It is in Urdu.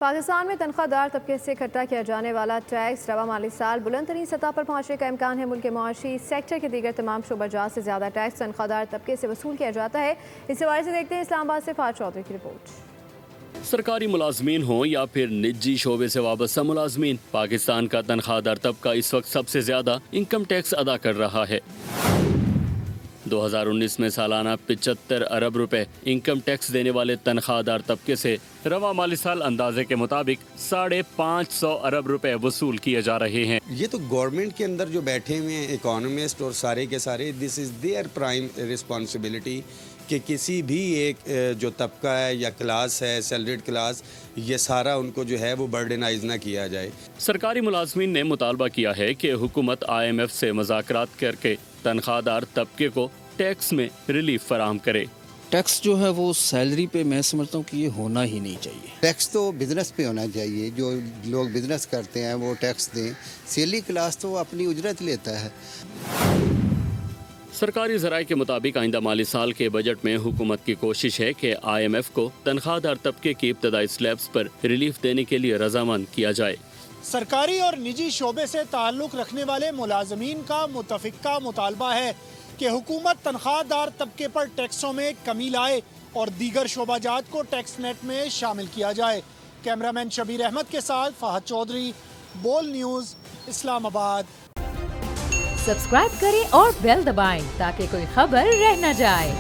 پاکستان میں تنخواہ دار طبقے سے اکٹھا کیا جانے والا ٹیکس رواں مالی سال بلند ترین سطح پر پہنچنے کا امکان ہے۔ ملک کے معاشی سیکٹر کے دیگر تمام شعبہ جات سے زیادہ ٹیکس تنخواہ دار طبقے سے وصول کیا جاتا ہے۔ اس حوالے سے دیکھتے ہیں اسلام آباد سے فہد چودھری کی رپورٹ۔ سرکاری ملازمین ہوں یا پھر نجی شعبے سے وابستہ ملازمین، پاکستان کا تنخواہ دار طبقہ اس وقت سب سے زیادہ انکم ٹیکس ادا کر رہا ہے۔ 2019 میں سالانہ 75 ارب روپے انکم ٹیکس دینے والے تنخواہ دار طبقے سے رواں مالی سال اندازے کے مطابق 550 ارب روپے وصول کیے جا رہے ہیں۔ یہ تو گورنمنٹ کے اندر جو بیٹھے ہوئے ہیں اکانومسٹ اور سارے کے سارے، دس از دیئر پرائم رسپانسبلٹی کہ کسی بھی ایک جو طبقہ ہے یا کلاس ہے، سیلریڈ کلاس، یہ سارا ان کو جو ہے وہ برڈنائز نہ کیا جائے۔ سرکاری ملازمین نے مطالبہ کیا ہے کہ حکومت IMF سے مذاکرات کر کے تنخواہ دار طبقے کو ٹیکس میں ریلیف فراہم کرے۔ ٹیکس جو ہے وہ سیلری پہ میں سمجھتا ہوں کہ یہ ہونا ہی نہیں چاہیے۔ ٹیکس تو بزنس پہ ہونا چاہیے، جو لوگ بزنس کرتے ہیں وہ ٹیکس دیں۔ سیلی کلاس تو اپنی اجرت لیتا ہے۔ سرکاری ذرائع کے مطابق آئندہ مالی سال کے بجٹ میں حکومت کی کوشش ہے کہ IMF کو تنخواہ دار طبقے کی ابتدائی سلیبس پر ریلیف دینے کے لیے رضامند کیا جائے۔ سرکاری اور نجی شعبے سے تعلق رکھنے والے ملازمین کا متفقہ مطالبہ ہے کہ حکومت تنخواہ دار طبقے پر ٹیکسوں میں کمی لائے اور دیگر شعبہ جات کو ٹیکس نیٹ میں شامل کیا جائے۔ کیمرامین شبیر احمد کے ساتھ فہد چودھری، بول نیوز، اسلام آباد۔ سبسکرائب کریں اور بیل دبائیں تاکہ کوئی خبر رہ نہ جائے۔